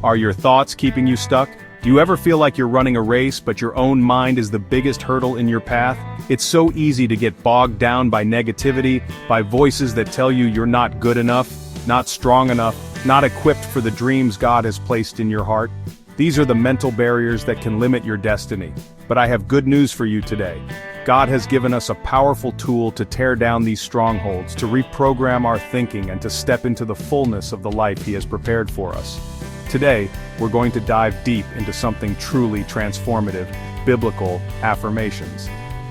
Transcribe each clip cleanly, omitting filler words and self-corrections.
Are your thoughts keeping you stuck? Do you ever feel like you're running a race but your own mind is the biggest hurdle in your path? It's so easy to get bogged down by negativity, by voices that tell you you're not good enough, not strong enough, not equipped for the dreams God has placed in your heart. These are the mental barriers that can limit your destiny. But I have good news for you today. God has given us a powerful tool to tear down these strongholds, to reprogram our thinking and to step into the fullness of the life He has prepared for us. Today, we're going to dive deep into something truly transformative, biblical affirmations.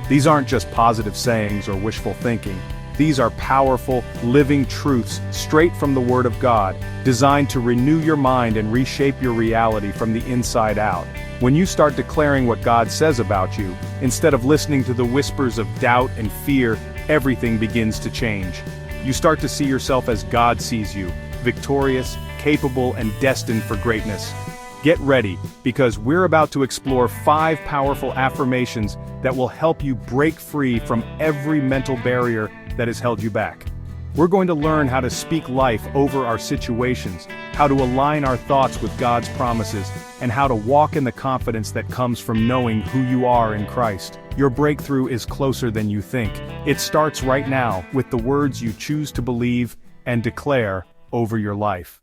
These aren't just positive sayings or wishful thinking. These are powerful, living truths straight from the Word of God, designed to renew your mind and reshape your reality from the inside out. When you start declaring what God says about you, instead of listening to the whispers of doubt and fear, everything begins to change. You start to see yourself as God sees you, victorious, capable, and destined for greatness. Get ready, because we're about to explore 5 powerful affirmations that will help you break free from every mental barrier that has held you back. We're going to learn how to speak life over our situations, how to align our thoughts with God's promises, and how to walk in the confidence that comes from knowing who you are in Christ. Your breakthrough is closer than you think. It starts right now with the words you choose to believe and declare over your life.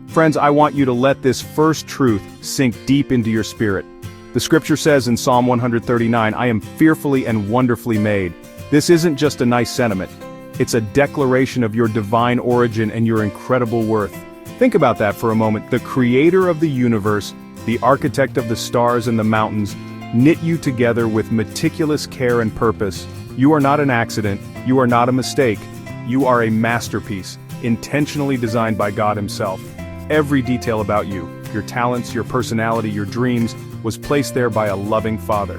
Friends, I want you to let this first truth sink deep into your spirit. The scripture says in Psalm 139, "I am fearfully and wonderfully made." This isn't just a nice sentiment. It's a declaration of your divine origin and your incredible worth. Think about that for a moment. The creator of the universe, the architect of the stars and the mountains, knit you together with meticulous care and purpose. You are not an accident. You are not a mistake. You are a masterpiece, intentionally designed by God Himself. Every detail about you, your talents, your personality, your dreams, was placed there by a loving Father.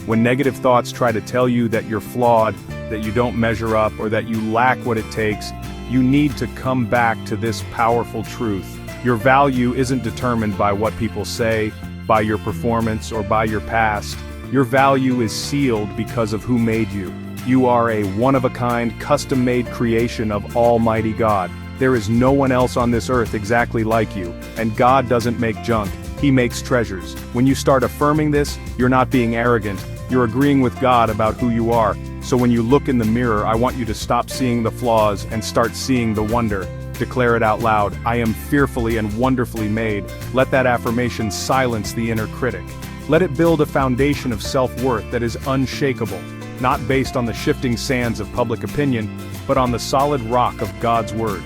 When negative thoughts try to tell you that you're flawed, that you don't measure up, or that you lack what it takes, you need to come back to this powerful truth. Your value isn't determined by what people say, by your performance, or by your past. Your value is sealed because of who made you. You are a one-of-a-kind, custom-made creation of Almighty God. There is no one else on this earth exactly like you, and God doesn't make junk. He makes treasures. When you start affirming this, you're not being arrogant. You're agreeing with God about who you are. So when you look in the mirror, I want you to stop seeing the flaws and start seeing the wonder. Declare it out loud. I am fearfully and wonderfully made. Let that affirmation silence the inner critic. Let it build a foundation of self-worth that is unshakable, not based on the shifting sands of public opinion, but on the solid rock of God's Word.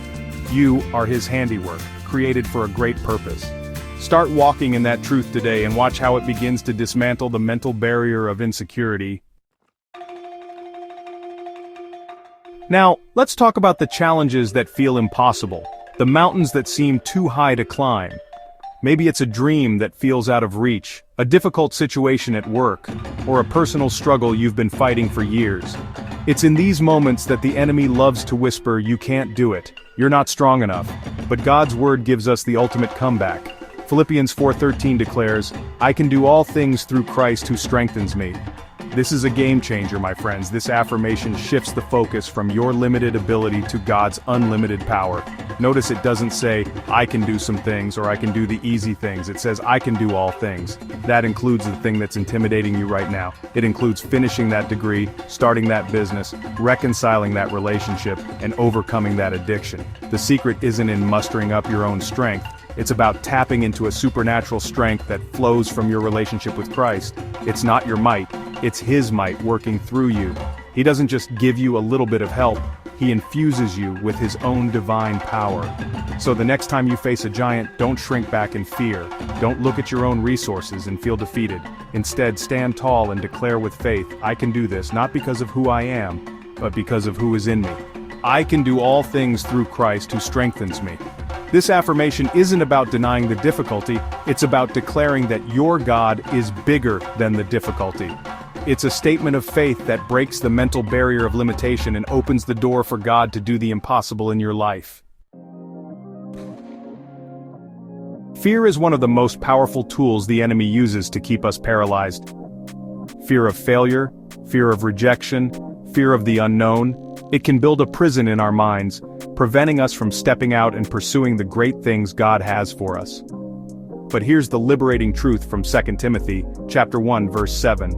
You are His handiwork, created for a great purpose. Start walking in that truth today and watch how it begins to dismantle the mental barrier of insecurity. Now, let's talk about the challenges that feel impossible, the mountains that seem too high to climb. Maybe it's a dream that feels out of reach, a difficult situation at work, or a personal struggle you've been fighting for years. It's in these moments that the enemy loves to whisper, "You can't do it. You're not strong enough." But God's Word gives us the ultimate comeback. Philippians 4:13 declares, "I can do all things through Christ who strengthens me." This is a game changer, my friends. This affirmation shifts the focus from your limited ability to God's unlimited power. Notice it doesn't say, "I can do some things," or "I can do the easy things." It says, "I can do all things." That includes the thing that's intimidating you right now. It includes finishing that degree, starting that business, reconciling that relationship, and overcoming that addiction. The secret isn't in mustering up your own strength. It's about tapping into a supernatural strength that flows from your relationship with Christ. It's not your might, it's His might working through you. He doesn't just give you a little bit of help, He infuses you with His own divine power. So the next time you face a giant, don't shrink back in fear. Don't look at your own resources and feel defeated. Instead, stand tall and declare with faith, "I can do this, not because of who I am, but because of who is in me. I can do all things through Christ who strengthens me." This affirmation isn't about denying the difficulty, it's about declaring that your God is bigger than the difficulty. It's a statement of faith that breaks the mental barrier of limitation and opens the door for God to do the impossible in your life. Fear is one of the most powerful tools the enemy uses to keep us paralyzed. Fear of failure, fear of rejection, fear of the unknown. It can build a prison in our minds, preventing us from stepping out and pursuing the great things God has for us. But here's the liberating truth from 2 Timothy, chapter 1, verse 7.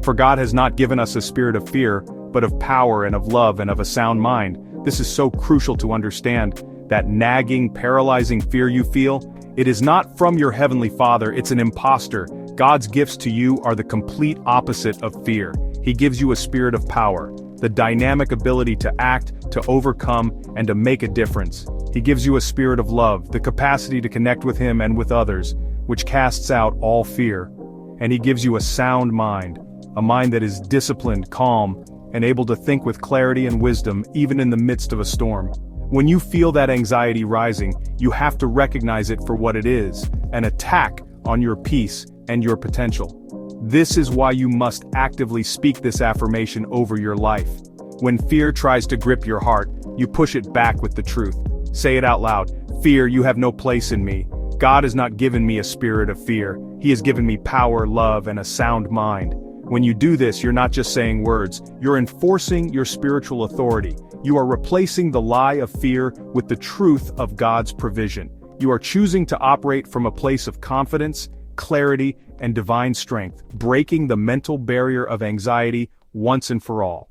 For God has not given us a spirit of fear, but of power and of love and of a sound mind. This is so crucial to understand. That nagging, paralyzing fear you feel, it is not from your heavenly Father, it's an imposter. God's gifts to you are the complete opposite of fear. He gives you a spirit of power, the dynamic ability to act, to overcome, and to make a difference. He gives you a spirit of love, the capacity to connect with Him and with others, which casts out all fear. And He gives you a sound mind, a mind that is disciplined, calm, and able to think with clarity and wisdom even in the midst of a storm. When you feel that anxiety rising, you have to recognize it for what it is, an attack on your peace and your potential. This is why you must actively speak this affirmation over your life. When fear tries to grip your heart, you push it back with the truth. Say it out loud. Fear, you have no place in me. God has not given me a spirit of fear. He has given me power, love, and a sound mind. When you do this, you're not just saying words, you're enforcing your spiritual authority. You are replacing the lie of fear with the truth of God's provision. You are choosing to operate from a place of confidence, clarity, and divine strength, breaking the mental barrier of anxiety once and for all.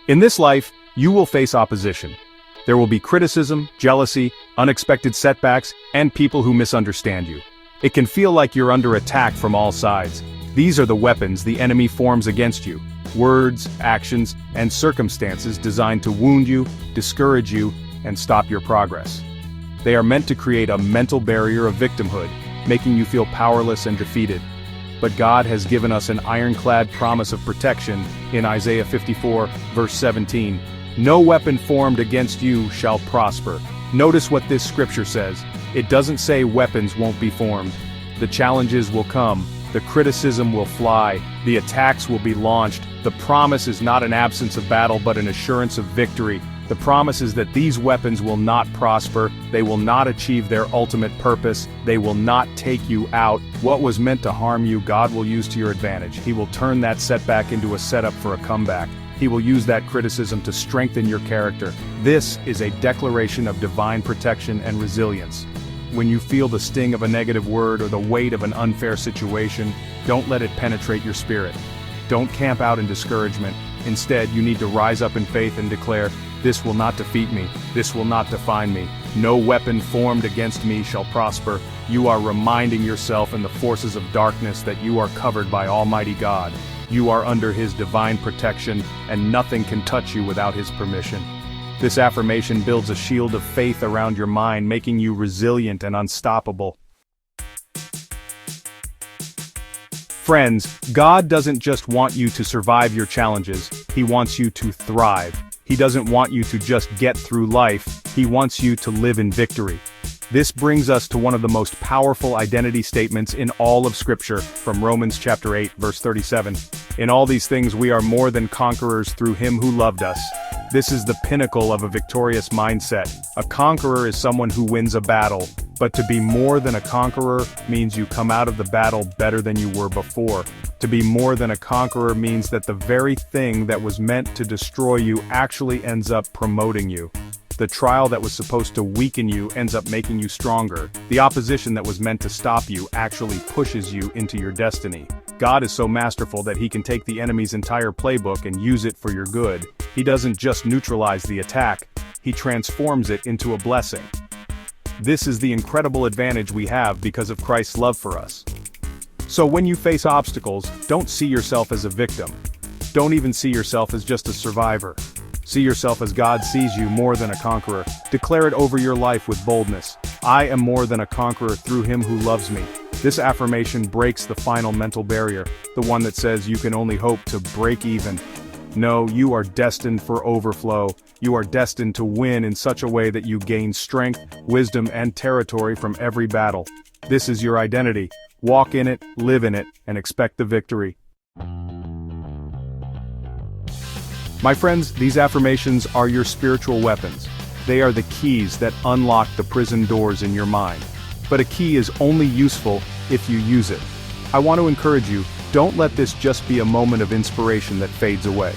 In this life, you will face opposition. There will be criticism, jealousy, unexpected setbacks, and people who misunderstand you. It can feel like you're under attack from all sides. These are the weapons the enemy forms against you. Words, actions, and circumstances designed to wound you, discourage you, and stop your progress. They are meant to create a mental barrier of victimhood, making you feel powerless and defeated. But God has given us an ironclad promise of protection in Isaiah 54, verse 17. No weapon formed against you shall prosper. Notice what this scripture says. It doesn't say weapons won't be formed. The challenges will come, the criticism will fly, the attacks will be launched. The promise is not an absence of battle but an assurance of victory. The promise is that these weapons will not prosper, they will not achieve their ultimate purpose, they will not take you out. What was meant to harm you, God will use to your advantage. He will turn that setback into a setup for a comeback. He will use that criticism to strengthen your character. This is a declaration of divine protection and resilience. When you feel the sting of a negative word or the weight of an unfair situation, don't let it penetrate your spirit. Don't camp out in discouragement. Instead, you need to rise up in faith and declare, "This will not defeat me. This will not define me. No weapon formed against me shall prosper." You are reminding yourself and the forces of darkness that you are covered by Almighty God. You are under His divine protection, and nothing can touch you without His permission. This affirmation builds a shield of faith around your mind, making you resilient and unstoppable. Friends, God doesn't just want you to survive your challenges, He wants you to thrive. He doesn't want you to just get through life, He wants you to live in victory. This brings us to one of the most powerful identity statements in all of Scripture, from Romans chapter 8, verse 37. In all these things we are more than conquerors through Him who loved us. This is the pinnacle of a victorious mindset. A conqueror is someone who wins a battle, but to be more than a conqueror means you come out of the battle better than you were before. To be more than a conqueror means that the very thing that was meant to destroy you actually ends up promoting you. The trial that was supposed to weaken you ends up making you stronger. The opposition that was meant to stop you actually pushes you into your destiny. God is so masterful that He can take the enemy's entire playbook and use it for your good. He doesn't just neutralize the attack, He transforms it into a blessing. This is the incredible advantage we have because of Christ's love for us. So when you face obstacles, don't see yourself as a victim. Don't even see yourself as just a survivor. See yourself as God sees you, more than a conqueror. Declare it over your life with boldness. I am more than a conqueror through Him who loves me. This affirmation breaks the final mental barrier, the one that says you can only hope to break even. No, you are destined for overflow. You are destined to win in such a way that you gain strength, wisdom, and territory from every battle. This is your identity. Walk in it, live in it, and expect the victory. My friends, these affirmations are your spiritual weapons. They are the keys that unlock the prison doors in your mind. But a key is only useful if you use it. I want to encourage you, Don't let this just be a moment of inspiration that fades away.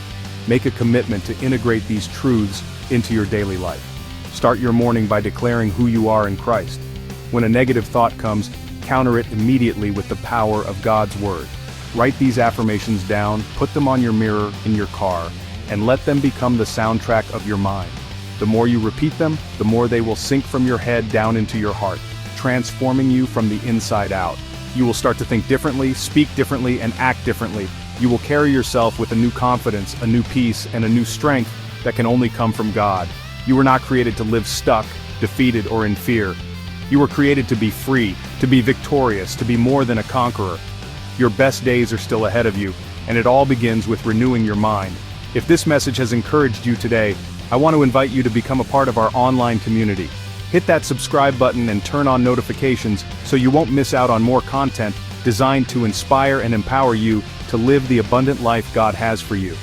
Make a commitment to integrate these truths into your daily life. Start your morning by declaring who you are in Christ. When a negative thought comes, counter it immediately with the power of God's Word. Write these affirmations down, put them on your mirror, in your car, and let them become the soundtrack of your mind. The more you repeat them, the more they will sink from your head down into your heart, transforming you from the inside out. You will start to think differently, speak differently, and act differently. You will carry yourself with a new confidence, a new peace, and a new strength that can only come from God. You were not created to live stuck, defeated, or in fear. You were created to be free, to be victorious, to be more than a conqueror. Your best days are still ahead of you, and it all begins with renewing your mind. If this message has encouraged you today, I want to invite you to become a part of our online community. Hit that subscribe button and turn on notifications so you won't miss out on more content designed to inspire and empower you to live the abundant life God has for you.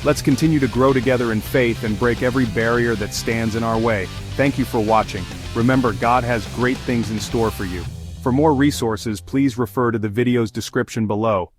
Let's continue to grow together in faith and break every barrier that stands in our way. Thank you for watching. Remember, God has great things in store for you. For more resources, please refer to the video's description below.